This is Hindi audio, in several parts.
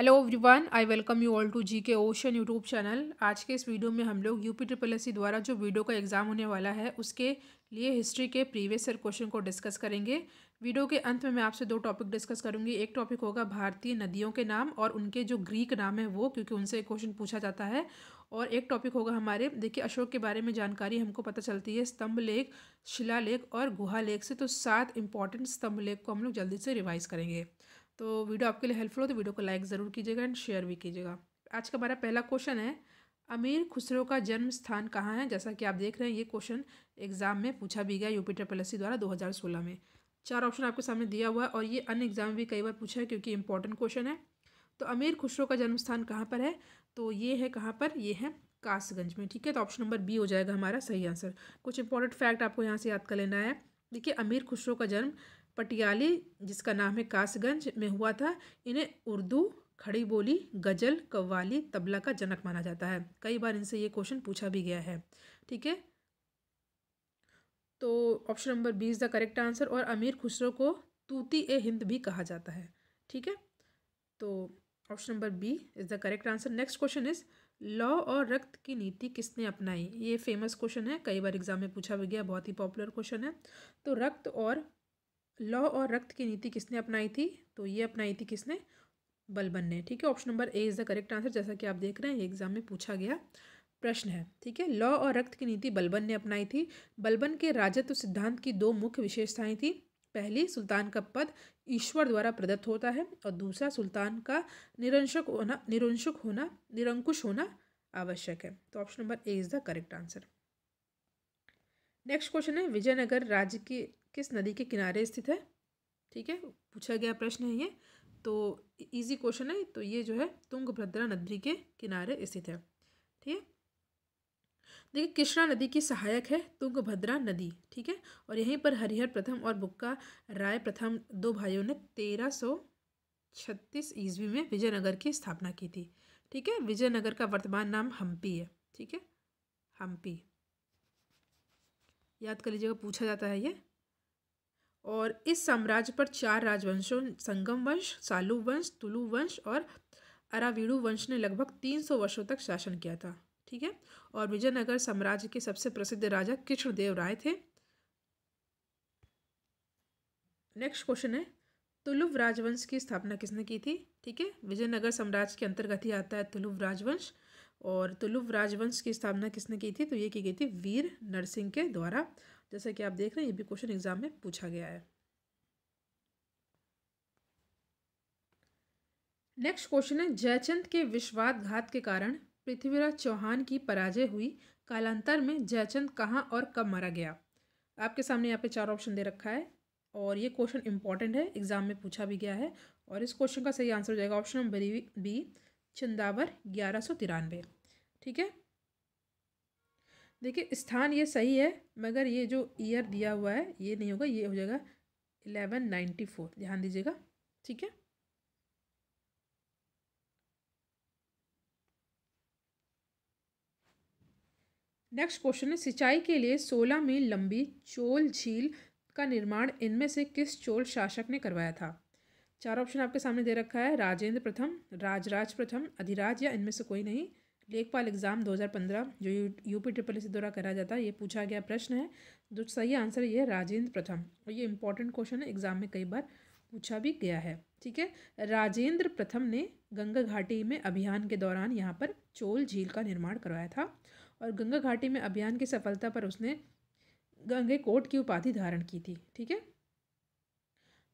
Hello everyone, I welcome you all to G K ocean YouTube channel. आज के इस वीडियो में हम लोग यूपी ट्रिपल एस सी द्वारा जो वीडियो का एग्ज़ाम होने वाला है उसके लिए हिस्ट्री के प्रीवियस ईयर क्वेश्चन को डिस्कस करेंगे। वीडियो के अंत में मैं आपसे दो टॉपिक डिस्कस करूंगी। एक टॉपिक होगा भारतीय नदियों के नाम और उनके जो ग्रीक नाम है वो, क्योंकि उनसे क्वेश्चन पूछा जाता है। और एक टॉपिक होगा हमारे, देखिए, अशोक के बारे में जानकारी हमको पता चलती है स्तंभ लेख, शिला लेख और गुहा लेख से। तो 7 इंपॉर्टेंट स्तंभ लेख को हम लोग जल्दी से रिवाइज करेंगे। तो वीडियो आपके लिए हेल्पफुल हो तो वीडियो को लाइक ज़रूर कीजिएगा एंड शेयर भी कीजिएगा। आज का हमारा पहला क्वेश्चन है, अमीर खुसरो का जन्म स्थान कहाँ है। जैसा कि आप देख रहे हैं ये क्वेश्चन एग्जाम में पूछा भी गया यूपी ट्रिपल एस सी द्वारा 2016 में। 4 ऑप्शन आपके सामने दिया हुआ है और ये अन्य एग्जाम में भी कई बार पूछा है क्योंकि इंपॉर्टेंट क्वेश्चन है। तो अमीर खुसरो का जन्म स्थान कहाँ पर है, तो ये है कहाँ पर, ये है कासगंज में। ठीक है, तो ऑप्शन नंबर बी हो जाएगा हमारा सही आंसर। कुछ इंपॉर्टेंट फैक्ट आपको यहाँ से याद कर लेना है। देखिए, अमीर खुसरो का जन्म पटियाली, जिसका नाम है कासगंज में हुआ था। इन्हें उर्दू, खड़ी बोली, गज़ल, कव्वाली, तबला का जनक माना जाता है। कई बार इनसे ये क्वेश्चन पूछा भी गया है। ठीक है, तो option number B is the correct answer. और अमीर खुसरो को तूती ए हिंद भी कहा जाता है। ठीक है, तो option number B is the correct answer. Next question is, लौ और रक्त की नीति किसने अपनाई। ये फेमस क्वेश्चन है, कई बार एग्जाम में पूछा भी गया, बहुत ही पॉपुलर क्वेश्चन है। तो लौ और रक्त की नीति किसने अपनाई थी, तो ये अपनाई थी किसने, बलबन ने। ठीक है, option number A is the correct answer. जैसा कि आप देख रहे हैं ये एग्जाम में पूछा गया प्रश्न है। ठीक है, लौ और रक्त की नीति बलबन ने अपनाई थी। बलबन के राजत्व सिद्धांत की दो मुख्य विशेषताएं थी। पहली, सुल्तान का पद ईश्वर द्वारा प्रदत्त होता है और दूसरा, सुल्तान का निरंकुश होना आवश्यक है। तो option number A is the correct answer. Next question है, विजयनगर राज्य की किस नदी के किनारे स्थित है। ठीक है, पूछा गया प्रश्न है ये, तो इजी क्वेश्चन है। तो ये जो है तुंगभद्रा नदी के किनारे स्थित है। ठीक है, देखिए, कृष्णा नदी की सहायक है तुंगभद्रा नदी। ठीक है, और यहीं पर हरिहर प्रथम और बुक्का राय प्रथम दो भाइयों ने 1336 ईस्वी में विजयनगर की स्थापना की थी। ठीक है, विजयनगर का वर्तमान नाम हम्पी है। ठीक है, हम्पी याद कर लीजिएगा, पूछा जाता है ये। और इस साम्राज्य पर 4 राजवंशों, संगम वंश, सालू वंश, तुलु वंश और अरावीडु वंश ने लगभग 300 वर्षों तक शासन किया था। ठीक है, और विजयनगर साम्राज्य के सबसे प्रसिद्ध राजा कृष्णदेव राय थे। नेक्स्ट क्वेश्चन है, तुलुव राजवंश की स्थापना किसने की थी। ठीक है, विजयनगर साम्राज्य के अंतर्गत ही आता है तुलुव राजवंश। और तुलुव राजवंश की स्थापना किसने की थी, तो ये की गई थी वीर नरसिंह के द्वारा। जैसा कि आप देख रहे हैं ये भी क्वेश्चन एग्जाम में पूछा गया है। नेक्स्ट क्वेश्चन है, जयचंद के विश्वासघात के कारण पृथ्वीराज चौहान की पराजय हुई। कालांतर में जयचंद कहाँ और कब मारा गया। आपके सामने यहाँ पे 4 ऑप्शन दे रखा है और ये क्वेश्चन इंपॉर्टेंट है, एग्जाम में पूछा भी गया है। और इस क्वेश्चन का सही आंसर हो जाएगा ऑप्शन नंबर बी, चंदावर 1193। ठीक है, देखिए, स्थान ये सही है मगर ये जो ईयर दिया हुआ है ये नहीं होगा, ये हो जाएगा 1194, ध्यान दीजिएगा। ठीक है, नेक्स्ट क्वेश्चन है, सिंचाई के लिए 16 मील लंबी चोल झील का निर्माण इनमें से किस चोल शासक ने करवाया था। 4 ऑप्शन आपके सामने दे रखा है, राजेंद्र प्रथम, राजराज प्रथम, अधिराज या इनमें से कोई नहीं। लेखपाल एग्जाम 2015 जो यूपी ट्रिपल एस सी द्वारा कराया जाता है, ये पूछा गया प्रश्न है। जो सही आंसर ये है राजेंद्र प्रथम, और ये इंपॉर्टेंट क्वेश्चन है, एग्जाम में कई बार पूछा भी गया है। ठीक है, राजेंद्र प्रथम ने गंगा घाटी में अभियान के दौरान यहाँ पर चोल झील का निर्माण करवाया था। और गंगा घाटी में अभियान की सफलता पर उसने गंगेकोट की उपाधि धारण की थी। ठीक है,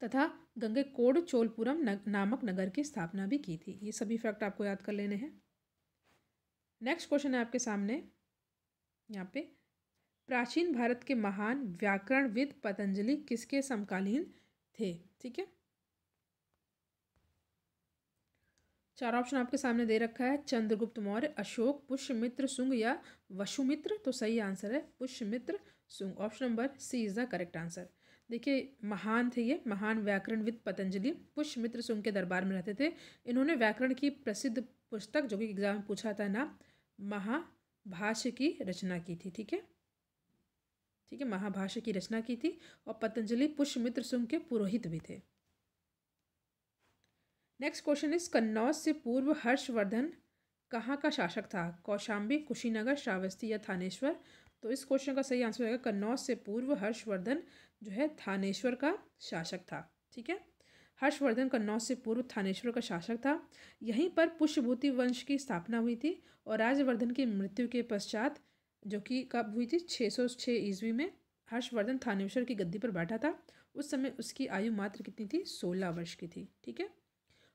तथा गंगेकोट चोलपुरम नामक नगर की स्थापना भी की थी। ये सभी फैक्ट आपको याद कर लेने हैं। नेक्स्ट क्वेश्चन है आपके सामने यहाँ पे, प्राचीन भारत के महान व्याकरणविद पतंजलि किसके समकालीन थे। ठीक है, 4 ऑप्शन आपके सामने दे रखा है, चंद्रगुप्त मौर्य, अशोक, पुष्यमित्र शुंग या वसुमित्र। तो सही आंसर है Pushyamitra Shunga, option number C is the correct answer. देखिए, महान थे ये, महान व्याकरणविद पतंजलि पुष्यमित्र शुंग के दरबार में रहते थे। इन्होंने व्याकरण की प्रसिद्ध पुस्तक, जो कि एग्जाम में पूछा था ना, महाभाष्य की रचना की थी। ठीक है, ठीक है, महाभाष्य की रचना की थी और पतंजलि पुष्यमित्र शुंग के पुरोहित भी थे। नेक्स्ट क्वेश्चन इज कन्नौज से पूर्व हर्षवर्धन कहाँ का शासक था? कौशाम्बी, कुशीनगर, श्रावस्ती या थानेश्वर? तो इस क्वेश्चन का सही आंसर होगा कन्नौज से पूर्व हर्षवर्धन जो है थानेश्वर का शासक था। ठीक है, हर्षवर्धन कन्नौज से पूर्व थानेश्वर का शासक था। यहीं पर पुष्यभूति वंश की स्थापना हुई थी और राजवर्धन की मृत्यु के पश्चात, जो कि कब हुई थी 606 ईस्वी में, हर्षवर्धन थानेश्वर की गद्दी पर बैठा था। उस समय उसकी आयु मात्र कितनी थी? 16 वर्ष की थी। ठीक है,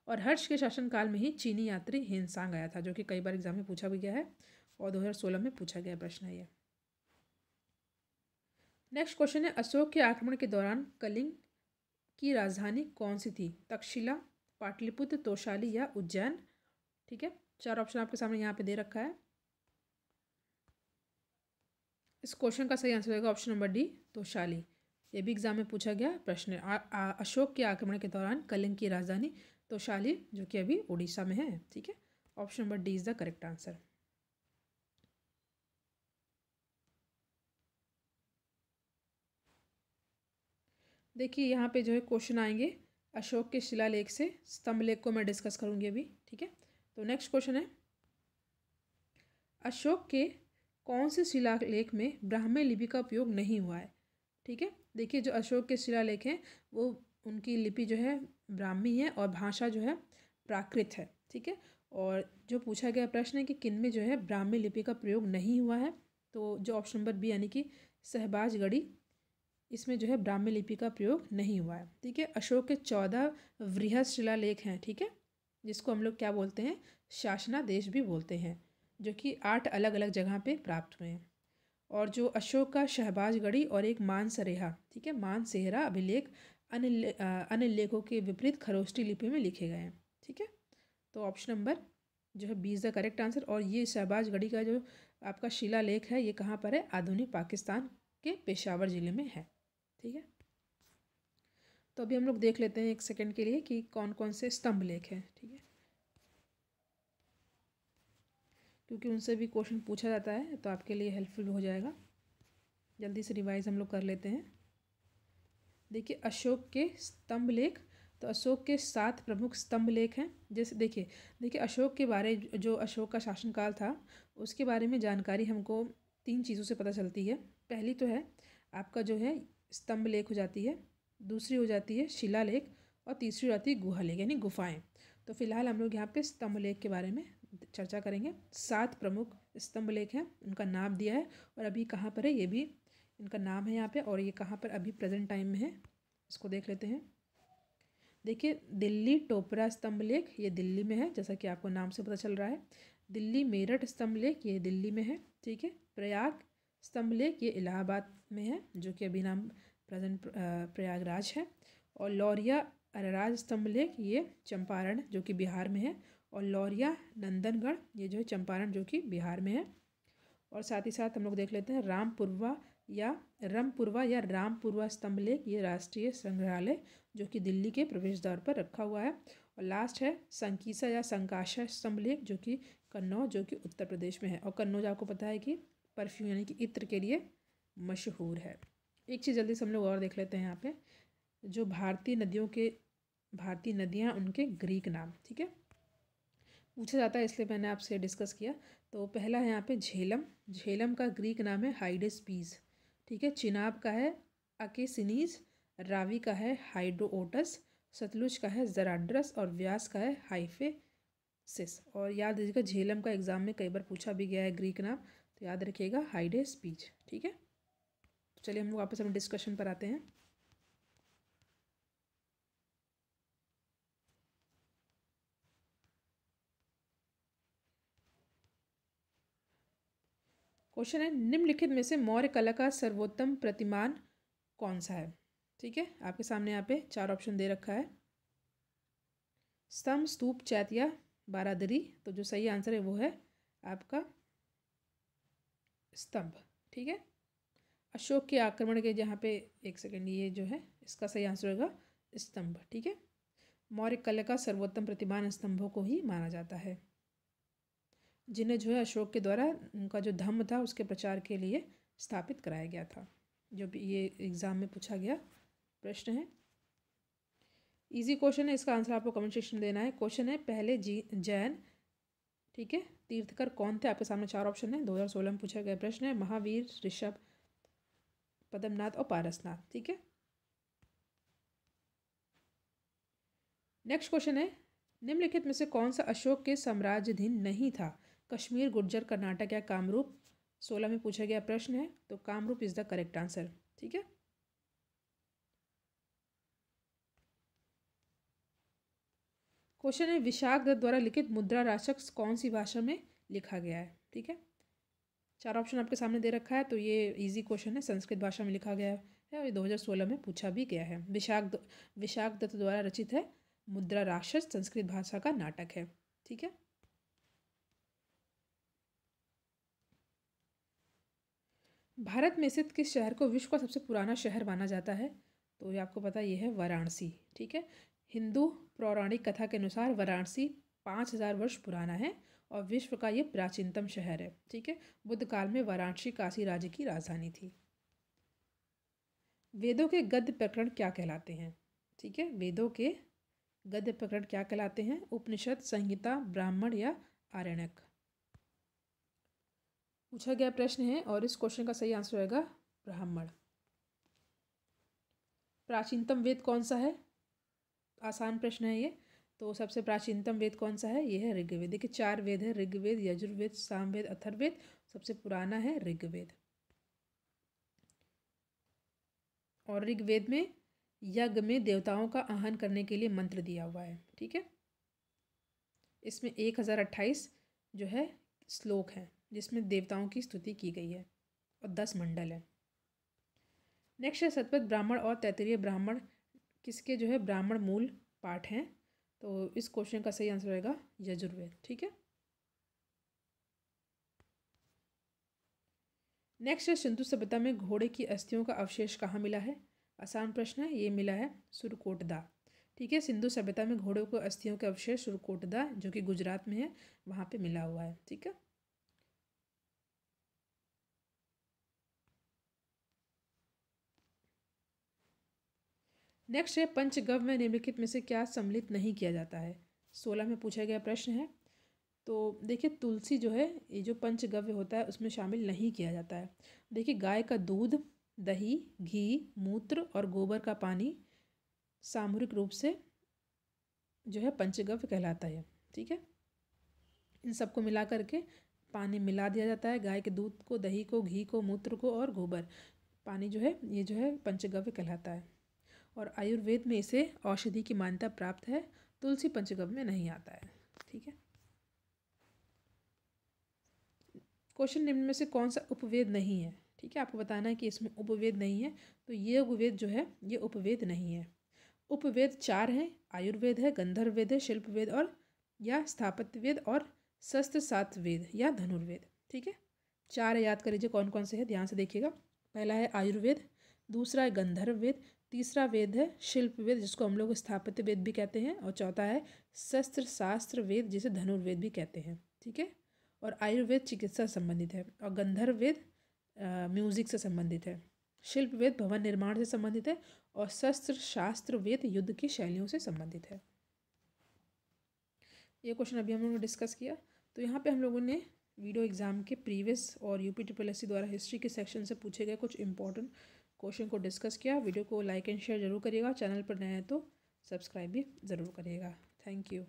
और हर्ष के शासनकाल में ही चीनी यात्री हेनसांग आया था, जो कि कई बार एग्जाम में पूछा भी गया है और 2016 में पूछा गया प्रश्न है ये। नेक्स्ट क्वेश्चन है अशोक के आक्रमण के दौरान कलिंग की राजधानी कौन सी थी? तक्षशिला, पाटलिपुत्र, तोशाली या उज्जैन? ठीक है, चार ऑप्शन आपके सामने यहाँ पे दे रखा है। इस क्वेश्चन का सही आंसर होगा ऑप्शन नंबर डी, तोशाली। ये भी एग्जाम में पूछा गया प्रश्न है। अशोक के आक्रमण के दौरान कलिंग की राजधानी तोशाली, जो कि अभी उड़ीसा में है। ठीक है, option number D is the correct answer. देखिए यहाँ पे जो है क्वेश्चन आएंगे अशोक के शिलालेख से। स्तंभलेख को मैं डिस्कस करूँगी अभी। ठीक है, तो नेक्स्ट क्वेश्चन है अशोक के कौन से शिलालेख में ब्राह्मी लिपि का उपयोग नहीं हुआ है? ठीक है, देखिए जो अशोक के शिलालेख हैं वो उनकी लिपि जो है ब्राह्मी है और भाषा जो है प्राकृत है। ठीक है, और जो पूछा गया प्रश्न है कि किन में जो है ब्राह्मी लिपि का प्रयोग नहीं हुआ है, तो जो ऑप्शन नंबर बी यानी कि सहबाजगढ़ी, इसमें जो है ब्राह्मी लिपि का प्रयोग नहीं हुआ है। ठीक है, अशोक के 14 वृहद शिलालेख हैं। ठीक है, जिसको हम लोग क्या बोलते हैं? शासनादेश भी बोलते हैं, जो कि 8 अलग अलग जगह पे प्राप्त हुए हैं। और जो अशोक का शहबाजगढ़ी और एक मानसरेहा, ठीक है, मानसेहरा अभिलेख अन्य लेखों के विपरीत खरोष्टी लिपि में लिखे गए हैं। ठीक है, तो ऑप्शन नंबर जो है B is the correct answer. और ये शहबाजगढ़ी का जो आपका शिलालेख है ये कहाँ पर है? आधुनिक पाकिस्तान के पेशावर ज़िले में है। ठीक है, तो अभी हम लोग देख लेते हैं एक सेकंड के लिए कि कौन कौन से स्तंभ लेख हैं। ठीक है, क्योंकि उनसे भी क्वेश्चन पूछा जाता है तो आपके लिए हेल्पफुल हो जाएगा। जल्दी से रिवाइज हम लोग कर लेते हैं। देखिए अशोक के स्तंभ लेख, तो अशोक के 7 प्रमुख स्तंभ लेख हैं। जैसे देखिए अशोक के बारे, जो अशोक का शासनकाल था उसके बारे में जानकारी हमको 3 चीज़ों से पता चलती है। पहली तो है आपका जो है स्तंभ लेख हो जाती है, दूसरी हो जाती है शिलालेख और तीसरी हो जाती है गुहा लेख यानी गुफाएं। तो फिलहाल हम लोग यहाँ पे स्तंभ लेख के बारे में चर्चा करेंगे। 7 प्रमुख स्तंभ लेख हैं, उनका नाम दिया है और अभी कहाँ पर है ये भी इनका नाम है यहाँ पे, और ये कहाँ पर अभी प्रेजेंट टाइम में है इसको देख लेते हैं। देखिए दिल्ली टोपरा स्तंभ लेख ये दिल्ली में है, जैसा कि आपको नाम से पता चल रहा है। दिल्ली मेरठ स्तंभ लेख ये दिल्ली में है। ठीक है, प्रयाग स्तंभ लेख ये इलाहाबाद में है, जो कि अभी नाम प्रेजेंट प्रयागराज है। और लौरिया अरराज स्तंभ लेख ये चंपारण जो कि बिहार में है, और लौरिया नंदनगढ़ ये जो है चंपारण जो कि बिहार में है। और साथ ही साथ हम लोग देख लेते हैं रमपुरवा या रामपुरवा स्तंभ लेख ये राष्ट्रीय संग्रहालय जो कि दिल्ली के प्रवेश द्वार पर रखा हुआ है। और लास्ट है संकीसा या संकाशा स्तंभ लेख जो कि कन्नौज जो कि उत्तर प्रदेश में है। और कन्नौज आपको पता है कि परफ्यूम यानी कि इत्र के लिए मशहूर है। एक चीज़ जल्दी से हम लोग और देख लेते हैं यहाँ पे, जो भारतीय नदियाँ उनके ग्रीक नाम। ठीक है, पूछा जाता है इसलिए मैंने आपसे डिस्कस किया। तो पहला है यहाँ पे झेलम, झेलम का ग्रीक नाम है हाइडेस्पीज। ठीक है, चिनाब का है अकेसिनीज, रावी का है हाइड्रोओटस, सतलुज का है जराड्रस और व्यास का है हाइफेसिस। और याद रखिएगा झेलम का एग्जाम में कई बार पूछा भी गया है ग्रीक नाम, तो याद रखिएगा हाइडेस्पीज। ठीक है, तो चलिए हम लोग वापस अपने डिस्कशन पर आते हैं। क्वेश्चन है निम्नलिखित में से मौर्य कला का सर्वोत्तम प्रतिमान कौन सा है? ठीक है, आपके सामने यहाँ पे 4 ऑप्शन दे रखा है, स्तंभ, स्तूप, चैत्य, बारादरी। तो जो सही आंसर है वो है आपका स्तंभ। ठीक है, अशोक के आक्रमण के जहाँ पे एक सेकेंड ये जो है इसका सही आंसर होगा स्तंभ। ठीक है, मौर्य कला का सर्वोत्तम प्रतिमान स्तंभों को ही माना जाता है, जिन्हें जो है अशोक के द्वारा उनका जो धम्म था उसके प्रचार के लिए स्थापित कराया गया था, जो भी ये एग्ज़ाम में पूछा गया प्रश्न है। इजी क्वेश्चन है, इसका आंसर आपको कमेंट सेक्शन में देना है। क्वेश्चन है, पहले जैन, ठीक है, तीर्थकर कौन थे? आपके सामने 4 ऑप्शन है। 2016 में पूछा गया प्रश्न है। महावीर, ऋषभ, पद्मनाथ और पारसनाथ, ठीक है। नेक्स्ट क्वेश्चन है, निम्नलिखित में से कौन सा अशोक के साम्राज्याधीन नहीं था? कश्मीर, गुर्जर, कर्नाटक या कामरूप? 16 में पूछा गया प्रश्न है, तो Kamrup is the correct answer, ठीक है। क्वेश्चन है, विशाख दत्त द्वारा लिखित मुद्रा राक्षस कौन सी भाषा में लिखा गया है? ठीक है, 4 ऑप्शन आपके सामने दे रखा है। तो ये इजी क्वेश्चन है, संस्कृत भाषा में लिखा गया है और ये 2016 में पूछा भी गया है। विशाख दत्त द्वारा रचित है मुद्रा राक्षस, संस्कृत भाषा का नाटक है, ठीक है। भारत में स्थित किस शहर को विश्व का सबसे पुराना शहर माना जाता है? तो ये आपको पता, ये है वाराणसी, ठीक है। हिंदू पौराणिक कथा के अनुसार वाराणसी 5000 वर्ष पुराना है और विश्व का ये प्राचीनतम शहर है, ठीक है। बुद्ध काल में वाराणसी काशी राज्य की राजधानी थी। वेदों के गद्य प्रकरण क्या कहलाते हैं? ठीक है, वेदों के गद्य प्रकरण क्या कहलाते हैं? उपनिषद, संहिता, ब्राह्मण या आरण्यक? पूछा गया प्रश्न है और इस क्वेश्चन का सही आंसर होगा ब्राह्मण। प्राचीनतम वेद कौन सा है? आसान प्रश्न है ये। तो सबसे प्राचीनतम वेद कौन सा है? ये है ऋग्वेद। देखिए 4 वेद है, ऋग्वेद, यजुर्वेद, सामवेद, अथर्ववेद। सबसे पुराना है ऋग्वेद। और ऋग्वेद में यज्ञ में देवताओं का आह्वान करने के लिए मंत्र दिया हुआ है, ठीक है। इसमें 1028 जो है श्लोक हैं जिसमें देवताओं की स्तुति की गई है और 10 मंडल है। नेक्स्ट है, शतपथ ब्राह्मण और तैत्तिरीय ब्राह्मण किसके जो है ब्राह्मण मूल पाठ हैं? तो इस क्वेश्चन का सही आंसर रहेगा यजुर्वेद, ठीक है। नेक्स्ट है, सिंधु सभ्यता में घोड़े की अस्थियों का अवशेष कहाँ मिला है? आसान प्रश्न है, ये मिला है सुरकोटदा, ठीक है। सिंधु सभ्यता में घोड़ों को अस्थियों के अवशेष सुरकोटदा जो कि गुजरात में है वहाँ पे मिला हुआ है, ठीक है। नेक्स्ट है, पंचगव्य में निम्नलिखित में से क्या सम्मिलित नहीं किया जाता है? 16 में पूछा गया प्रश्न है। तो देखिए तुलसी जो है ये जो पंचगव्य होता है उसमें शामिल नहीं किया जाता है। देखिए गाय का दूध, दही, घी, मूत्र और गोबर का पानी सामूहिक रूप से जो है पंचगव्य कहलाता है, ठीक है। इन सबको मिला करके पानी मिला दिया जाता है, गाय के दूध को, दही को, घी को, मूत्र को और गोबर पानी जो है ये जो है पंचगव्य कहलाता है। और आयुर्वेद में इसे औषधि की मान्यता प्राप्त है। तुलसी पंचगव्य में नहीं आता है, ठीक है। क्वेश्चन निम्न में से कौन सा उपवेद नहीं है? ठीक है, आपको बताना है कि इसमें उपवेद नहीं है। तो ये उपवेद जो है ये उपवेद नहीं है। उपवेद 4 हैं, आयुर्वेद है, गंधर्व वेद है, शिल्प वेद और या स्थापत्य वेद और शस्त्र सात वेद या धनुर्वेद, ठीक है। 4 याद कर लीजिए कौन कौन से है, ध्यान से देखिएगा। पहला है आयुर्वेद, दूसरा है गंधर्व वेद, तीसरा वेद है शिल्प वेद जिसको हम लोग स्थापत्य वेद भी कहते हैं, और चौथा है शस्त्र शास्त्र वेद जिसे धनुर्वेद भी कहते हैं, ठीक है। और आयुर्वेद चिकित्सा से संबंधित है और गंधर्व वेद म्यूजिक से संबंधित है, शिल्प वेद भवन निर्माण से संबंधित है और शस्त्र शास्त्र वेद युद्ध की शैलियों से संबंधित है। ये क्वेश्चन अभी हम लोगों ने डिस्कस किया। तो यहाँ पे हम लोगों ने वीडियो एग्जाम के प्रीवियस और UPSSC द्वारा हिस्ट्री के सेक्शन से पूछे गए कुछ इंपॉर्टेंट क्वेश्चन को डिस्कस किया। वीडियो को लाइक एंड शेयर जरूर करिएगा, चैनल पर नए हैं तो सब्सक्राइब भी ज़रूर करिएगा। Thank you.